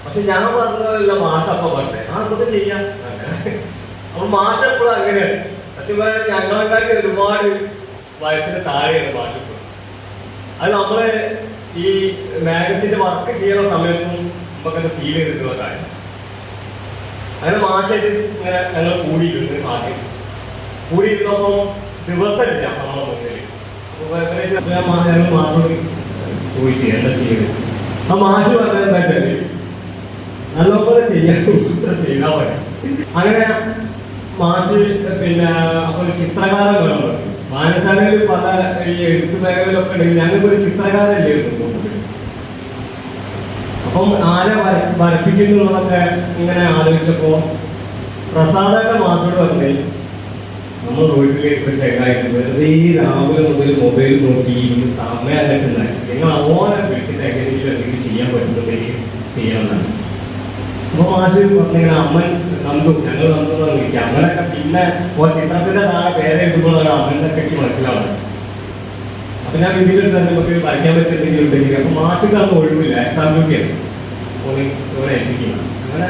പക്ഷെ ഞാൻ പറഞ്ഞതല്ല മാഷ അപ്പൊ പറഞ്ഞേ അതൊക്കെ ചെയ്യാം. അപ്പൊ മാഷ എപ്പോഴും അങ്ങനെയാണ്. സത്യം പറയാൻ ഞങ്ങളെക്കാട്ടി ഒരുപാട് വയസ്സിന് താഴെയാണ് മാഷ എപ്പോഴും. അത് നമ്മള് ഈ മാഗസിന്റെ വർക്ക് ചെയ്യുന്ന സമയത്തും നമുക്കത് ഫീൽ ചെയ്തിട്ടുള്ള കാര്യം. അങ്ങനെ മാഷായിട്ട് ഇങ്ങനെ ഞങ്ങൾ കൂടിയിരുന്നു. ആദ്യം കൂടിയിരുന്നപ്പോ ദിവസമില്ല നമ്മളെ മുന്നിൽ. ഞങ്ങൾ മാഷോട് ചോദിച്ചു എന്താ ചെയ്യുന്നത്. ആ മാഷ് പറഞ്ഞത് എന്താ വെച്ചാല് നല്ലപോലെ ചെയ്യാൻ ചെയ്താൽ മതി. അങ്ങനെ മാഷ് പിന്നെ അപ്പൊ ഒരു ചിത്രകാരൻ വേണം. വായനശാലയിൽ പല ഈ എഴുത്ത് മേഖലയിലൊക്കെ ഉണ്ടെങ്കിൽ ഞങ്ങൾക്കൊരു ചിത്രകാരല്ലായിരുന്നു. അപ്പം ആരെ വരപ്പിക്കുന്നുള്ളതൊക്കെ ഇങ്ങനെ ആലോചിച്ചപ്പോ പ്രസാദന്റെ മാഷോട് പറഞ്ഞ് നമ്മൾ വീട്ടിലേക്ക് ഒരു ചെങ്ങായിട്ട് വെറുതെ രാവിലെ മുതൽ മൊബൈൽ നോക്കി സമയമൊക്കെ ഉണ്ടാക്കി നിങ്ങൾ അതുപോലെ വിളിച്ചിട്ട് എങ്ങനെയെങ്കിലും എന്തെങ്കിലും ചെയ്യാൻ പറ്റുന്നുണ്ടെങ്കിൽ ചെയ്യാവുന്നതാണ്. അപ്പൊ മാഷ് പറഞ്ഞിങ്ങനെ അമ്മൻ നന്ദു ഞങ്ങൾ നന്ദു വിളിക്കുക. അങ്ങനെയൊക്കെ പിന്നെ ചിത്രത്തിന്റെ താഴെ പേരെ എഴുതുമ്പോഴാണ് അമ്മനെ കെട്ടി മനസ്സിലാവുന്നത്. അപ്പൊ ഞാൻ വീട്ടിൽ തന്നെ നമുക്ക് വരയ്ക്കാൻ പറ്റുന്നെങ്കിലും ഉണ്ടെങ്കിൽ അപ്പൊ മാഷക്ക് അന്ന് ഒഴിവില്ല, എക്സാം ഡ്യൂട്ടിയാണ് ഏൽപ്പിക്കുന്നത്. അങ്ങനെ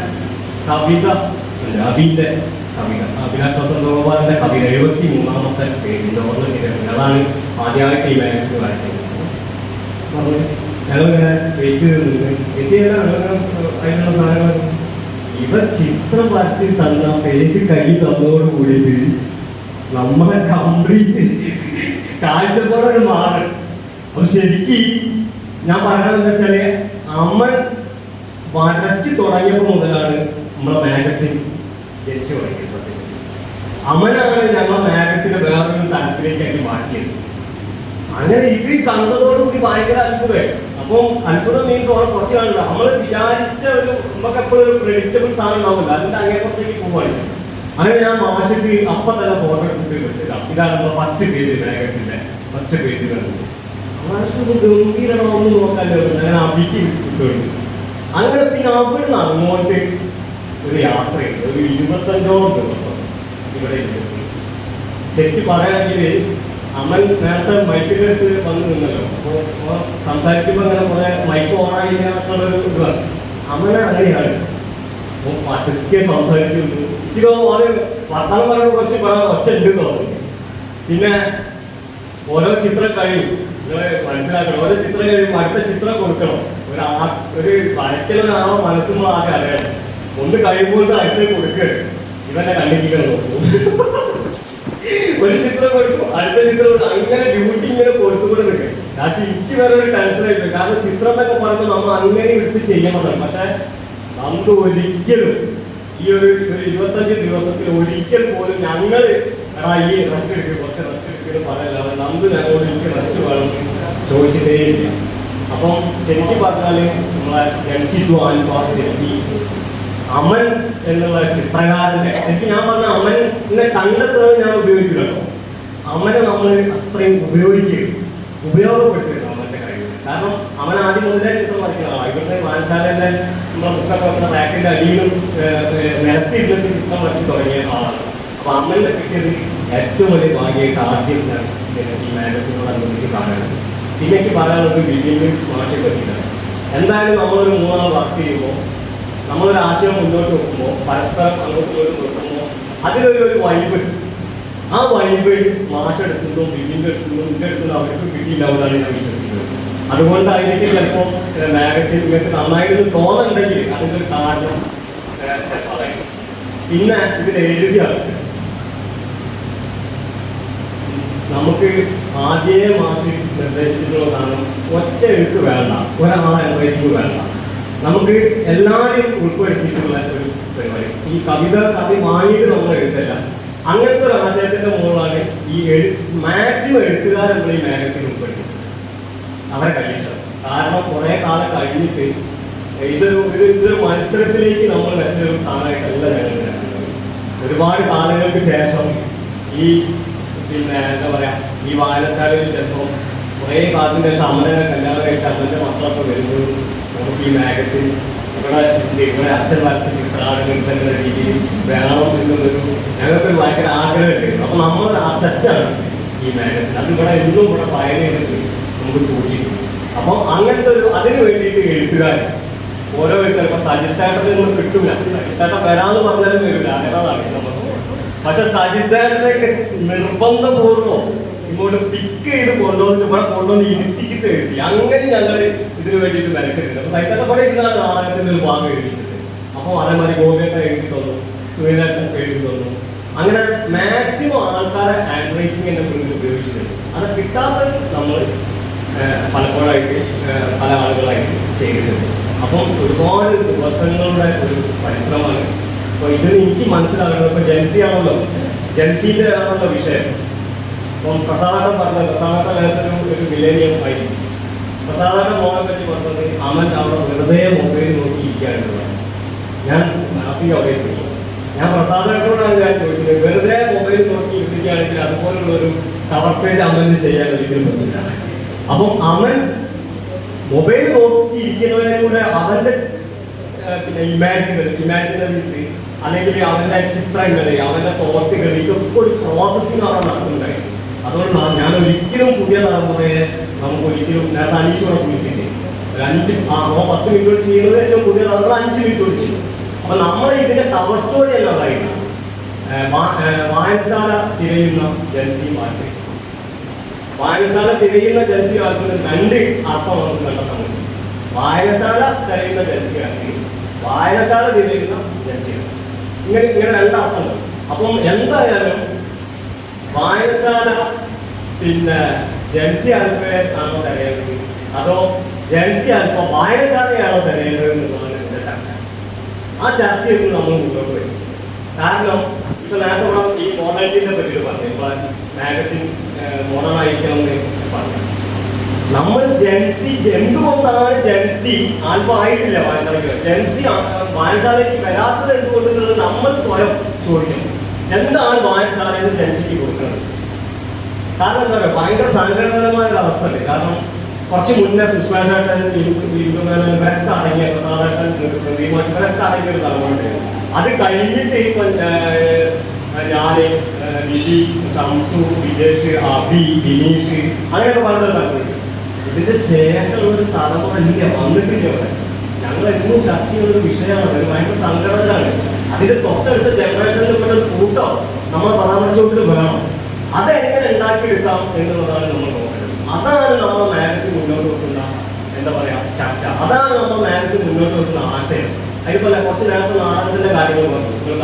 കവിത അബിന്റെ കവിത അഭിലാഷ് വസന്തഗോപാലിന്റെ കവിത 73ാമത്തെ പേജിന്റെ ഓർമ്മ ശരിയാണ്. അതാണ് ആദ്യമായിട്ട് ഈ മാഗസിൻ വായിക്കുന്നത്. ഞങ്ങളിങ്ങനെ വെയിറ്റ് ചെയ്ത് നിന്ന് അതിനുള്ള സാധനങ്ങൾ ഇവ ചിത്രം വരച്ച് തന്ന പേജ് കൈ തന്നതോട് കൂടിയിട്ട് നമ്മളെ കംപ്ലീറ്റ് കാഴ്ചപ്പാടൊരു മാറും. അപ്പൊ ശരിക്കും ഞാൻ പറയണത് എന്താ വെച്ചാല് അമ്മ വരച്ച് തുടങ്ങിയപ്പോൾ മുതലാണ് നമ്മളെ മാഗസിൻ ജനിച്ചു തുടങ്ങിയത്. സത്യം അമ്മനാണ് ഞങ്ങളെ മാഗസിനെ വേറൊരു തലത്തിലേക്കാക്കി മാറ്റിയത്. അങ്ങനെ ഇത് കണ്ടതോടുകൂടി ഭയങ്കര അത്ഭുതമായി. അപ്പം അത്ഭുതം മീൻസ് ഓരോ കുറച്ച് കാണില്ല. നമ്മൾ വിചാരിച്ച ഒരു നമുക്ക് എപ്പോഴും ഒരു പ്രെഡിക്റ്റബിൾ സാധനം ഉണ്ടാവില്ല. അതിന്റെ അങ്ങേപ്പുറത്തേക്ക് പോവുകയാണ്. അങ്ങനെ ഞാൻ മാഷക്ക് അപ്പം തന്നെ ഫോട്ടോ എടുത്തിട്ട് കിട്ടുക. ഇതാണ് നമ്മുടെ ഫസ്റ്റ് പേജ്, മാഗസിന്റെ ഫസ്റ്റ് പേജ് കണ്ടത്. മാഷ് ഗംഭീരമാണെന്ന് നോക്കാല്ലോ. അങ്ങനെ അബിക്ക് കിട്ടുന്നുണ്ട്. അങ്ങനെ പിന്നെ അവിടുന്ന് അങ്ങോട്ട് ഒരു യാത്രയുണ്ട്. ഒരു 25ഓളം ദിവസം ഇവിടെ ശരിക്കും പറയുകയാണെങ്കിൽ അമ്മൻ നേരത്തെ മൈക്കിന്റെ അടുത്ത് വന്ന് നിന്നല്ലോ. അപ്പോൾ സംസാരിക്കുമ്പോൾ അങ്ങനെ കുറെ മൈക്ക് ഓണായിട്ടുള്ളൊരു ഇതാണ്. അമ്മനെ അങ്ങനെയാണ്. അപ്പോൾ പതുക്കെ സംസാരിക്കുന്നു. ഇതോ ഒരു വർത്തമാനം പറയുമ്പോൾ കുറച്ച് ഒച്ച ഉണ്ട് തോന്നുന്നു. പിന്നെ ഓരോ ചിത്രം കഴിയും നിങ്ങൾ മനസ്സിലാക്കണം. ഓരോ ചിത്രം കഴിയുമ്പോൾ അടുത്ത ചിത്രം കൊടുക്കണം. ഒരു വരയ്ക്കലൊരാളോ മനസ്സുമ്പോൾ ആകെ അറിയണം. ഒന്ന് കഴിയുമ്പോൾ അടുത്ത് കൊടുക്കുക. ഇവന്റെ കണ്ണിക്കാൻ നോക്കും. ഒരു ചിത്രം കൊടുക്കും, അടുത്ത ചിത്രം കൊടുക്കും. അങ്ങനെ ഡ്യൂട്ടി ഇങ്ങനെ കൊടുത്തുകൂടെ നിൽക്കും. ലാസ്റ്റ് എനിക്ക് വേറെ ഒരു ടെൻഷൻ ആയിപ്പോയി. കാരണം ചിത്രം എന്നൊക്കെ പറയുമ്പോൾ നമ്മൾ അങ്ങനെ എടുത്ത് ചെയ്യണമെന്നാണ്. പക്ഷെ നമുക്ക് ഒരിക്കലും ഈ ഒരു 25 ദിവസത്തിൽ ഒരിക്കൽ പോലും ഞങ്ങൾ എടാ ഈ റെസ്റ്റ് എടുക്കുക, കുറച്ച് റെസ്റ്റ് എടുക്കുക പറയല്ലാതെ നമുക്ക് ഞങ്ങളോട് എനിക്ക് റെസ്റ്റ് വേണം ചോദിച്ചിട്ടേ ഇല്ല. അപ്പം ശരിക്കും പറഞ്ഞാല് നമ്മളെ ശരിക്കും അമൻ എന്നുള്ള ചിത്രകാരന്റെ ശരിക്കും ഞാൻ പറഞ്ഞ അമനെ കണ്ടെത്തുന്നത് ഞാൻ ഉപയോഗിക്കില്ലല്ലോ. അമനെ നമ്മൾ അത്രയും ഉപയോഗപ്പെടുത്തിയിരുന്നു അമന്റെ കഴിവ്. കാരണം അവൻ ആദ്യം മുതലേ ചിത്രം വരയ്ക്കുന്നതാണ്. ഇവിടുത്തെ വായനശാലന്റെ നമ്മുടെ പുസ്തകം വെക്കുന്ന റാക്കിന്റെ അടിയിലും നിരത്തിയിരുന്നിട്ട് ചിത്രം വരച്ച് തുടങ്ങിയ ആളാണ്. അപ്പൊ അമ്മന്റെ കിട്ടിയത് ഏറ്റവും വലിയ ഭാഗ്യമായിട്ട് ആദ്യം ഞാൻ ഈ മാഗസിനോടനുബന്ധിച്ച് കാണുന്നത്. പിന്നെ എനിക്ക് പറയാനുള്ളത് വില്യം മാഷെ പറ്റിയിട്ടാണ്. എന്തായാലും നമ്മളൊരു 3 നാൾ വർക്ക് ചെയ്യുമ്പോൾ നമ്മളൊരു ആശയം മുന്നോട്ട് വെക്കുമ്പോൾ പരസ്പരം അങ്ങോട്ടും ഇങ്ങോട്ടും വെക്കുമ്പോൾ അതിലൊരു വൈബ്, ആ വൈബ് മാഷെടുക്കുന്നതും വില്ലിൻ്റെ എടുക്കുന്നതും ഇതിൻ്റെ എടുക്കുന്നതും അവർക്ക് കിട്ടിയില്ലാവുന്നതാണ് ഞാൻ വിശ്വസിക്കുന്നത്. അതുകൊണ്ടായിരിക്കും ചിലപ്പോൾ മാഗസിൻ നിങ്ങൾക്ക് നന്നായിട്ട് തോന്നുന്നുണ്ടെങ്കിൽ അതിൻ്റെ ഒരു കാരണം ചിലപ്പോൾ അതായിരിക്കും. പിന്നെ ഇതിൽ എഴുതിയ ആൾക്ക് നമുക്ക് ആദ്യമേ മാഷ് നിർദ്ദേശിച്ചിട്ടുള്ള സാധനം ഒറ്റ എഴുത്ത് വേണ്ട, ഒരാളെ എൻകറേജിങ് വേണ്ട, നമുക്ക് എല്ലാവരെയും ഉൾപ്പെടുത്തിയിട്ടുള്ള ഒരു പരിപാടി. ഈ കവിത വാങ്ങിയിട്ട് നമ്മൾ എഴുതല്ല. അങ്ങനത്തെ ഒരു ആശയത്തിന്റെ മുകളിലാണ് ഈ മാക്സിമം എഴുത്തുകാർ നമ്മൾ ഈ മാഗസിൻ ഉൾപ്പെടുത്തി അവരെ കഴിയില്ല. കാരണം കുറെ കാലം കഴിഞ്ഞിട്ട് ഇതൊരു മത്സരത്തിലേക്ക് നമ്മൾ വെച്ചൊരു സാധനമായിട്ടല്ല ഞങ്ങൾ കാണുന്നത്. ഒരുപാട് കാലങ്ങൾക്ക് ശേഷം ഈ പിന്നെ എന്താ പറയാ ഈ വായനശാലയിൽ ചിലപ്പോൾ കുറേ കാലത്തിന് ശേഷം അമ്മനെ കല്യാണം കഴിച്ച അമ്മന്റെ മക്കളൊക്കെ വരുമ്പോൾ നമുക്ക് ഈ മാഗസിൻ ഇവിടെ അച്ഛൻ വരച്ച ചിത്രാടുന്ന രീതിയിൽ വേണം എന്നുള്ളൊരു ഞങ്ങൾക്കൊരു ഭയങ്കര ആഗ്രഹമുണ്ട്. അപ്പൊ നമ്മളൊരു അസറ്റാണ് ഈ മാഗസിൻ. അതിവിടെ എന്നും ഇവിടെ ഫയൽ ചെയ്തിട്ട് നമുക്ക് സൂക്ഷിക്കും. അപ്പം അങ്ങനത്തെ ഒരു അതിന് വേണ്ടിയിട്ട് എഴുത്തുകാർ ഓരോ വ്യക്തി ഇപ്പൊ സജിത്തേട്ടത്തിൽ നിന്ന് കിട്ടൂല, സജിത്തേട്ടൻ വരാന്ന് പറഞ്ഞാലും വരില്ല, അങ്ങനെതാണ് നമുക്ക്. പക്ഷെ സജിത്തേട്ടനൊക്കെ നിർബന്ധപൂർവ്വം ഇങ്ങോട്ട് പിക്ക് ചെയ്ത് കൊണ്ടുവന്നിട്ട് ഇവിടെ കൊണ്ടുവന്ന് ഇരുത്തിച്ചിട്ട് എഴുതി. അങ്ങനെ ഞങ്ങൾ ഇതിനു വേണ്ടിയിട്ട് മെനക്കെടുക്കുന്നത്. അപ്പൊ സജിത്തേട്ടൻ ഇവിടെ ഇരുന്നാണ് നാടകത്തിന്റെ ഒരു ഭാഗം എഴുതിയിട്ടുണ്ട്. അപ്പോൾ അതേമാതിരി ഗോപിയേട്ടൻ എഴുതി തന്നു, സുനിലേട്ടൻ എഴുതി തന്നു. അങ്ങനെ മാക്സിമം ആൾക്കാരെ ഹാൻഡ് റൈറ്റിംഗിന്റെ മുന്നിൽ ഉപയോഗിച്ചിട്ടുണ്ട്. അത് കിട്ടാത്തത് നമ്മൾ പലപ്പോഴായിട്ട് പല ആളുകളായിട്ട് ചെയ്തിട്ടുണ്ട്. അപ്പം ഒരുപാട് ദിവസങ്ങളുടെ ഒരു പരിശ്രമമാണ്. അപ്പോൾ ഇത് എനിക്ക് മനസ്സിലാകുന്നത് ഇപ്പൊ ജെൻസി ആണല്ലോ, ജെൻസിന്റെ ആണല്ലോ വിഷയം. അപ്പം പ്രസാദം പറഞ്ഞത്, പ്രസാദത്തെ ഒരു മില്ലേനിയം ആയിരിക്കും. പ്രസാദത്തെ മോനെ പറ്റി പറഞ്ഞത് അവൻ അവിടെ വെറുതെ മൊബൈൽ നോക്കി ഇരിക്കാനുള്ളത്. ഞാൻ നാസിക അവിടെ പോയി, ഞാൻ പ്രസാദത്തോടാണ് ഞാൻ ചോദിക്കുന്നത്, വെറുതെ മൊബൈൽ നോക്കി ഇരിക്കുകയാണെങ്കിൽ അതുപോലുള്ള ഒരു കവർ പേജ് അവന് ചെയ്യാൻ ഒരിക്കലും പറ്റില്ല. അപ്പം അവൻ മൊബൈൽ നോക്കി ഇരിക്കുന്നവരെ കൂടെ അവന്റെ പിന്നെ ഇമാജിനറീസ് അല്ലെങ്കിൽ അവന്റെ ചിത്രങ്ങൾ, അവന്റെ തോട്ടുകൾ, ഇതൊക്കെ ഒരു പ്രോസസ്സിംഗ് ആണ് നടക്കുന്നുണ്ടായിരുന്നു. അതുകൊണ്ടാണ് ഞാൻ ഒരിക്കലും പുതിയ തലമുറയെ നമുക്ക് ഒരിക്കലും നേരത്തെ അനീഷോടെ സൂചിപ്പിച്ച് ഒരു 10 മിനിറ്റ് ചെയ്യുന്നത് ഏറ്റവും പുതിയ തലമുറ 5 മിനിറ്റ് ചെയ്യും. അപ്പൊ നമ്മൾ ഇതിന്റെ കവർ സ്റ്റോറി അല്ല പറയുന്നത്. വായനശാല തിരയുന്ന ജൻസിയുമായിട്ട്, വായനശാല തിരയുന്ന ജൻസിയാൾക്ക് 2 അർത്ഥം നമുക്ക് കണ്ടെത്താൻ പറ്റും. വായനശാല തിരയുന്ന ജൻസിയാക്കി, വായനശാല തിരയുന്ന ജൻസിയാണ്. ഇങ്ങനെ 2 അർത്ഥമുണ്ട്. അപ്പം എന്തായാലും വായനശാല പിന്നെ ജൻസി ആൽപ്പയെ ആണോ തിരയേണ്ടത്, അതോ ജൻസി ആൽപ്പ വായനശാലയാണോ തിരയേണ്ടത് എന്നുള്ളതാണ് ഇതിന്റെ ചർച്ച. ആ ചർച്ചയിൽ നമ്മൾ മുന്നോട്ട് വരും. കാരണം ഇപ്പൊ നേരത്തെ ഇവിടെ ഈ മോഡലിറ്റിനെ പറ്റിയിട്ട് പറഞ്ഞു, ഇപ്പൊ മാഗസിൻ മോഡേൺ ആയിരിക്കണം എന്ന് പറഞ്ഞു. നമ്മൾ ജൻസി എന്തുകൊണ്ടാണ് ജൻസി ആൽഫ ആയിട്ടില്ല വായനശാലയ്ക്ക്, ജൻസി വായനശാലയ്ക്ക് വരാത്തത് എന്തുകൊണ്ടെന്നുള്ളത് നമ്മൾ സ്വയം ചോദിക്കണം. എന്താണ് വായനശാലയിൽ ജൻസിക്ക് കൊടുക്കുന്നത്? കാരണം എന്താ പറയുക, ഭയങ്കര സങ്കടകരമായ ഒരു അവസ്ഥയുണ്ട്. കാരണം കുറച്ച് മുന്നേ സുസ്മേഷേട്ടൻ, ഇവരൊക്കെ അടങ്ങിയ പ്രസാദേട്ടൻ, ഇവരൊക്കെ അടങ്ങിയ ഒരു തലമുറയുണ്ട്. അത് കഴിഞ്ഞിട്ട് ഇപ്പൊ ഞാന്, വിധി, സംസു, വിജേഷ്, അഭി, ബിനീഷ്, അങ്ങനെയൊക്കെ പറഞ്ഞൊരു തലമുറ. ഇതിന്റെ ശേഷമുള്ള ഒരു തലമുറ ഇല്ല, വന്നിട്ടില്ല. അവിടെ ഞങ്ങൾ എന്നും ചർച്ച ചെയ്യുന്ന വിഷയമാണ്. അത് ഭയങ്കര സങ്കടത്തിലാണ്. അതിന്റെ തൊട്ടടുത്ത ജനറേഷനിൽ പെട്ട ഒരു കൂട്ടം നമ്മളെ പരാമർശത്തിൽ വേണം. അതെങ്ങനെ ഉണ്ടാക്കിയെടുക്കാം എന്നുള്ളതാണ് നമ്മൾ നോക്കുന്നത്. അതാണ് നമ്മൾ മാഗസിൻ മുന്നോട്ട് വെക്കുന്ന എന്താ പറയാ ചർച്ച. അതാണ് നമ്മൾ മാഗസിൻ മുന്നോട്ട് വെക്കുന്ന ആശയം. അതിൽപ്പോ കുറച്ച് നേരത്തെ നാടകത്തിന്റെ കാര്യങ്ങൾ പറഞ്ഞു. നിങ്ങൾ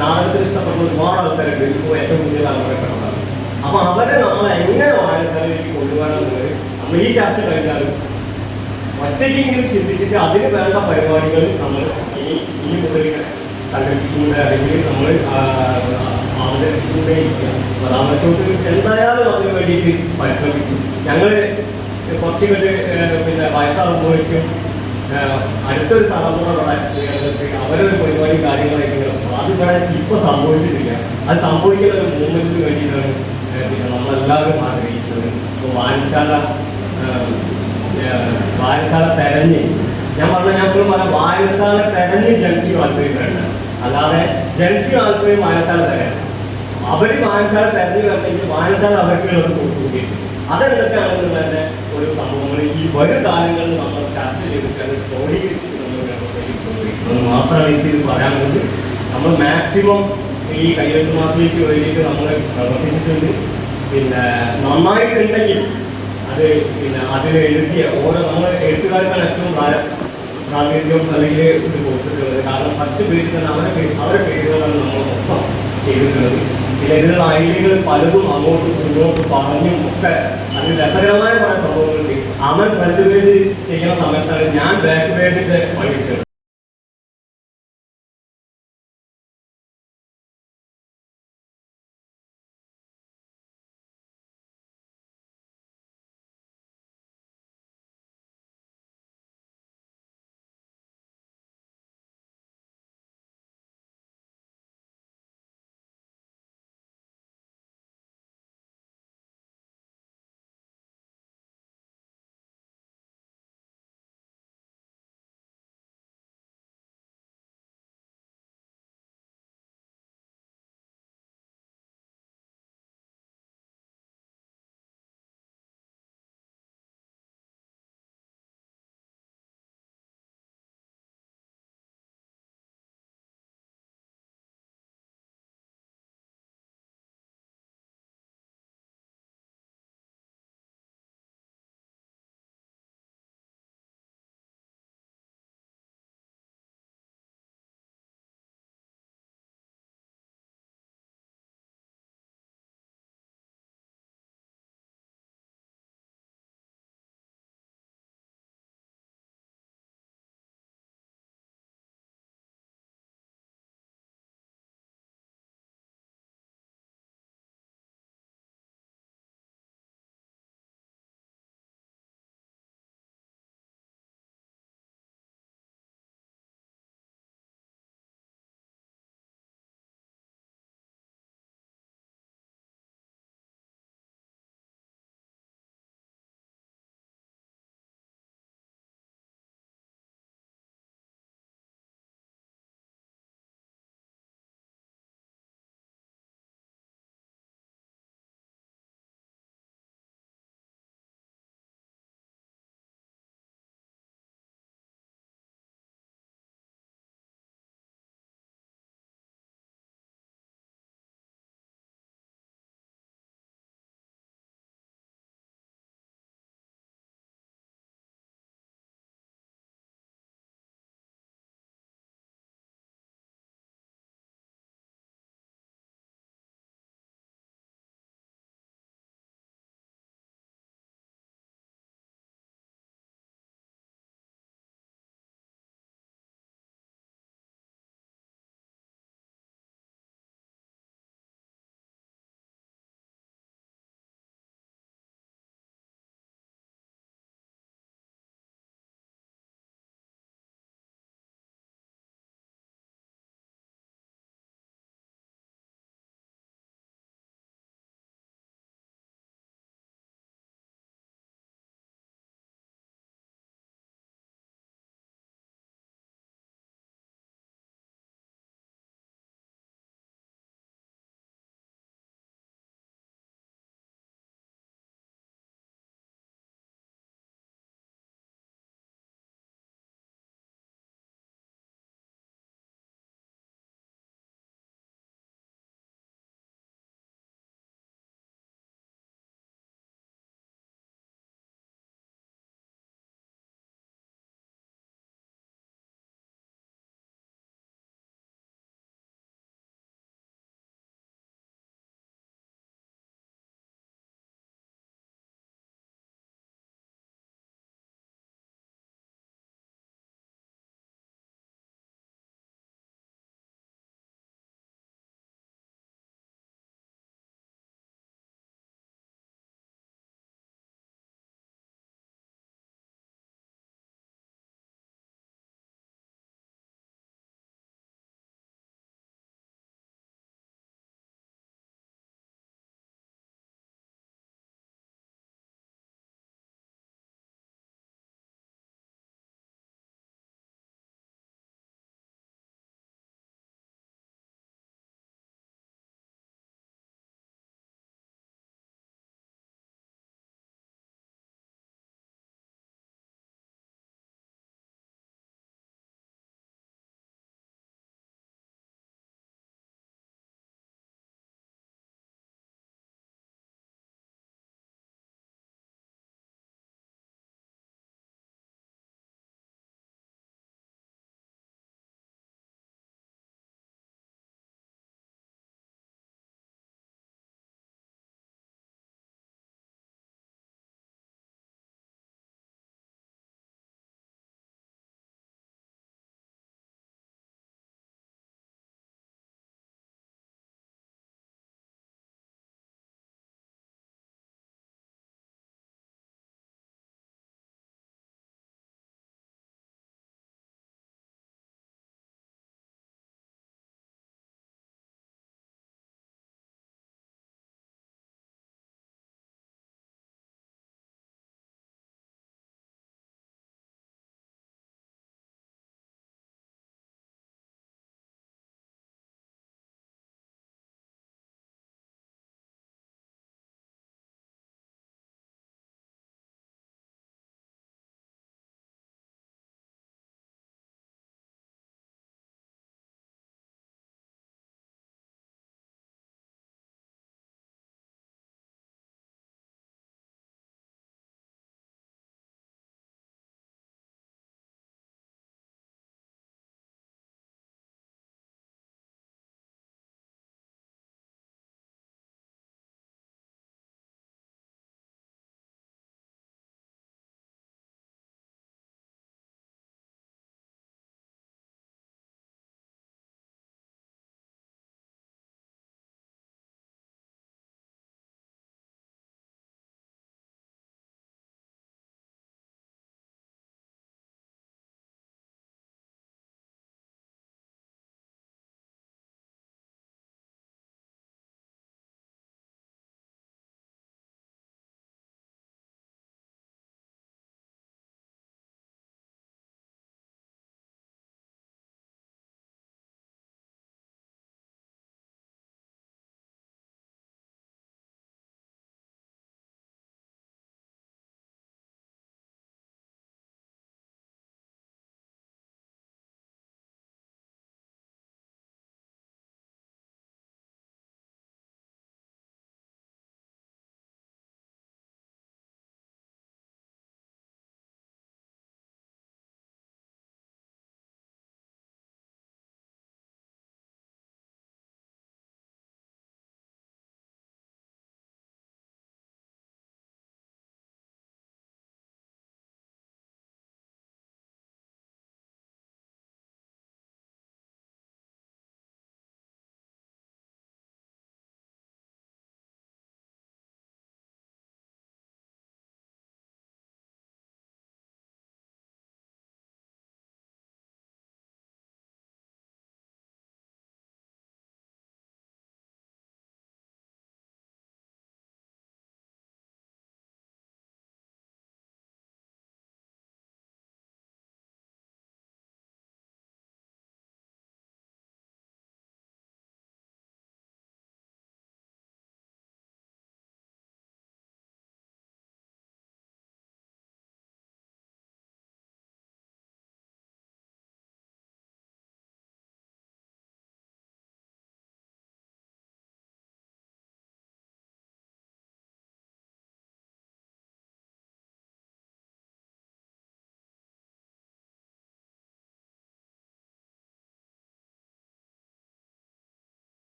നാടകത്തിന് ഇഷ്ടപ്പെട്ട ഒരുപാട് ആൾക്കാരുണ്ട്. ഇപ്പോൾ ഏറ്റവും പുതിയ തലമുറപ്പെട്ടതാണ്. അപ്പൊ അവരെ നമ്മൾ എങ്ങനെ വായനശാലയിലേക്ക് കൊണ്ടുപോകാനുള്ളത് നമ്മൾ ഈ ചർച്ച കഴിഞ്ഞാലും ഒറ്റയ്ക്കെങ്കിലും ചിന്തിച്ചിട്ട് അതിന് വേണ്ട പരിപാടികൾ നമ്മൾ ഇനി മുതൽ സംഘടിപ്പിച്ചുകൊണ്ട് അല്ലെങ്കിൽ നമ്മൾ അവതരിപ്പിച്ചുകൊണ്ടേ ഇരിക്കുക. പരാമർശോട്ട് എന്തായാലും അതിന് വേണ്ടിയിട്ട് പരിശ്രമിക്കും. ഞങ്ങൾ കുറച്ച് പിന്നെ വയസ്സാകുമ്പോഴേക്കും അടുത്തൊരു തലമുറ അവരൊരു പരിപാടി കാര്യങ്ങളായിട്ട് അതിവിടെ ഇപ്പൊ സംഭവിച്ചിട്ടില്ല. അത് സംഭവിക്കുന്ന ഒരു മൂവ്മെന്റിന് വേണ്ടിയിട്ടാണ് പിന്നെ നമ്മളെല്ലാവരും ആഗ്രഹിക്കുന്നത്. ഇപ്പോൾ വായനശാല തെരഞ്ഞ്, ഞാൻ എപ്പോഴും പറയാം, വായനശാല തെരഞ്ഞ് ജൻസി താല്പര്യപ്പെടേണ്ട, അല്ലാതെ ജൻസി താല്പര്യം വായനശാല തരാം. അവര് വായനശാല തെരഞ്ഞു വരണമെങ്കിൽ വായനശാല അവർക്കുള്ളത് കൊടുക്കുകയും അതെന്തൊക്കെയാണെന്നുള്ളതിന്റെ ഒരു സംഭവങ്ങൾ ഈ വരും കാലങ്ങളിൽ നമ്മൾ ചർച്ച ചെയ്തിട്ട് അത് ക്രോഡീകരിച്ചിട്ട് നമ്മൾ മാത്രമാണ് എനിക്കിത് പറയാനുള്ളത്. നമ്മൾ മാക്സിമം ഈ കയ്യെഴുത്ത് മാസത്തേക്ക് വേണ്ടിയിട്ട് നമ്മൾ പ്രവർത്തിച്ചിട്ടുണ്ട്. പിന്നെ നന്നായിട്ടുണ്ടെങ്കിൽ അത് പിന്നെ അതിൽ എഴുതിയ ഓരോ നമ്മൾ എഴുത്തുകാർക്കാണ് ഏറ്റവും പ്രാതിനിധ്യം അല്ലെങ്കിൽ ഇത് കൊടുത്തിട്ടുള്ളത്. കാരണം ഫസ്റ്റ് പേജിൽ തന്നെ അവരുടെ പേരുകളാണ് നമ്മൾ മൊത്തം ചെയ്തിട്ടുള്ളത്. പിന്നെ ഇതിനുള്ള ഐഡിയകൾ പലതും അങ്ങോട്ടും ഇങ്ങോട്ടും പറഞ്ഞും ഒക്കെ അതിന് രസകരമായ പല സംഭവങ്ങളുണ്ട്. അവൻ ഫ്രണ്ട് പേജ് ചെയ്യുന്ന സമയത്താണ് ഞാൻ ബാക്ക് പേജിന്റെ പണിയെടുക്കുന്നത്.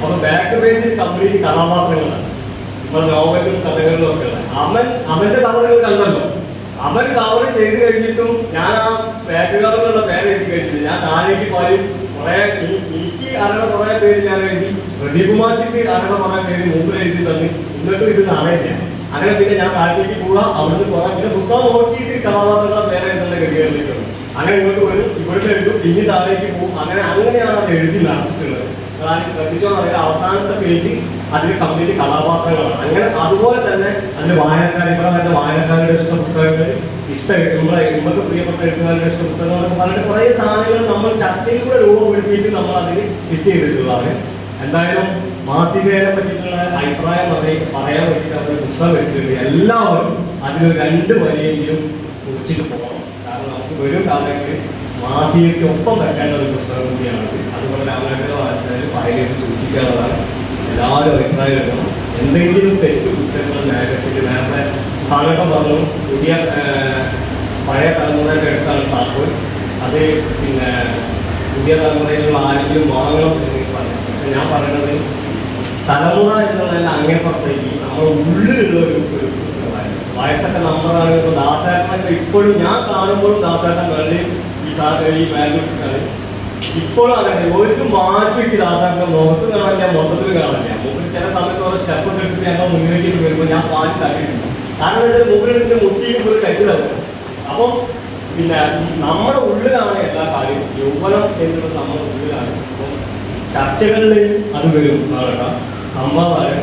അപ്പൊ ബാക്ക് പേജിൽ കംപ്ലീറ്റ് കഥാപാത്രങ്ങളാണ്. നമ്മുടെ നോവലും കഥകളിലും ഒക്കെ ഉള്ളത്. അവന്റെ കഥകൾ കണ്ടല്ലോ. അവൻ കവർ ചെയ്ത് കഴിഞ്ഞിട്ടും ഞാൻ ആ ബാക്ക് കവറിലുള്ള പേര് എഴുതി കഴിഞ്ഞില്ല. ഞാൻ താഴേക്ക് പോയി കുറെ എനിക്ക് അറിയുന്ന കുറെ പേര് ഞാൻ എഴുതി, പ്രതികുമാഷിക്ക് അറിയുന്ന കുറെ പേര് മുമ്പിൽ എഴുതി തന്നു. എന്നിട്ടും ഇത് അറിയില്ല. അങ്ങനെ പിന്നെ ഞാൻ താഴേക്ക് പോവുക, അവിടുന്ന് പോകാം. പിന്നെ പുസ്തകം നോക്കിയിട്ട് കഥാപാത്രങ്ങളുടെ പേര് എഴുതുന്ന ഗതികളിലേക്ക് അങ്ങനെ ഇങ്ങോട്ട് വരും, ഇവിടുത്തെ എഴുതും, പിന്നെ താഴേക്ക് പോകും. അങ്ങനെയാണ് അത് എഴുതി നടത്തിയിട്ടുള്ളത്. അതാണ് ശ്രദ്ധിച്ചോ എന്നറിയാം. അവസാനത്തെ പേജ് അതിൽ കംപ്ലീറ്റ് കഥാപാത്രങ്ങളാണ്. അങ്ങനെ അതുപോലെ തന്നെ അതിന് വായനക്കാർ, ഇവിടെ തന്നെ വായനക്കാരുടെ ഇഷ്ട പുസ്തകങ്ങൾ, നമുക്ക് പ്രിയപ്പെട്ട എഴുത്തുകാരുടെ ഇഷ്ട പുസ്തകങ്ങൾ എന്നൊക്കെ പറഞ്ഞിട്ട് കുറേ സാധനങ്ങൾ നമ്മൾ ചർച്ചയിലൂടെ രൂപപ്പെടുത്തിയിട്ട് നമ്മൾ അതിന് ഫിറ്റ് ചെയ്തിട്ടുള്ളതാണ്. എന്തായാലും മാസികയെ പറ്റിയിട്ടുള്ള അഭിപ്രായം പറയാൻ വേണ്ടിയിട്ട് അവർ പുസ്തകം വെച്ചിട്ടുണ്ട്. എല്ലാവരും അതിൽ 2 വരിയെങ്കിലും കുറിച്ചിട്ട് പോകണം. കാരണം നമുക്ക് വരും കാലങ്ങളിൽ മാസികയ്ക്ക് ഒപ്പം വെക്കേണ്ട ഒരു പുസ്തകം കൂടിയാണ്. അതുപോലെ രാമനാട്ടിലെ വായിച്ചാൽ പറയുന്നത് സൂക്ഷിക്കാനുള്ളതാണ്. എല്ലാവരും അഭിപ്രായം എടുക്കണം. എന്തെങ്കിലും തെറ്റ് കുറ്റങ്ങൾ മാഗസിനിൽ നേരത്തെ കാലഘട്ടം പറഞ്ഞു, പഴയ തലമുറയുടെ അടുത്താണ് താക്കോൽ. അത് പിന്നെ പുതിയ തലമുറയിലുള്ള ആരെങ്കിലും വാങ്ങണം എന്ന് പറഞ്ഞു. പക്ഷെ ഞാൻ പറയുന്നത് തലമുറ എന്നുള്ളതല്ല, അങ്ങേപ്പുറത്തേക്ക് നമ്മുടെ ഉള്ളിലുള്ള ഒരു വയസ്സൊക്കെ നമ്പറാണ്. ഇപ്പോൾ ദാസേട്ടനൊക്കെ ഇപ്പോഴും ഞാൻ കാണുമ്പോഴും ദാസേട്ടൻ വെള്ളി ഈ ബാഗിട്ടാണ് ഇപ്പോഴും അങ്ങനെ ഒരു മാറ്റിട്ട് ദാസേട്ടൻ്റെ മുഖത്ത് കാണാനില്ല, മൊത്തത്തിൽ കാണില്ല. മുമ്പിൽ ചില സമയത്ത് ഓരോ സ്റ്റെപ്പ് എടുത്തിട്ട് ഞങ്ങൾ മുന്നിലേക്ക് വരുമ്പോൾ ഞാൻ പാല് തട്ടിയിട്ടുണ്ട്. കാരണം എന്താ വെച്ചാൽ മുകളിൽ മുട്ടിയിട്ട് കഴിച്ചതാണ്. അപ്പം പിന്നെ നമ്മുടെ ഉള്ളിലാണ് എല്ലാ കാര്യവും. യൗവനം എന്നുള്ളത് നമ്മുടെ ഉള്ളിലാണ്. അപ്പം ചർച്ചകളിൽ അത് വരും കേട്ടോ.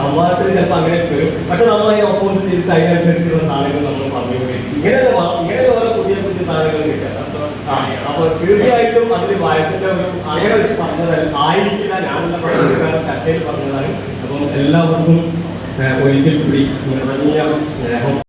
സംവാദത്തിൽ ചിലപ്പോൾ അങ്ങനെ വരും. പക്ഷെ നമ്മൾ അതിനെ ഓപ്പോസിറ്റ് ചെയ്തിട്ട് അതിനനുസരിച്ചുള്ള സാധനങ്ങൾ നമ്മൾ പറഞ്ഞുകൊണ്ടിരിക്കും. ഇങ്ങനെ ഓരോ പുതിയ സാധനങ്ങൾ കിട്ടുക. അപ്പൊ തീർച്ചയായിട്ടും അതിന് വയസ്സിന്റെ ഒരു അങ്ങനെ വെച്ച് പറഞ്ഞതല്ല ആയിരിക്കില്ല. ഞാനെല്ലാം പറഞ്ഞത് ചർച്ചയിൽ പറഞ്ഞതാണ്. അപ്പം എല്ലാവർക്കും ഒരിക്കൽ കൂടി നിറഞ്ഞ സ്നേഹം.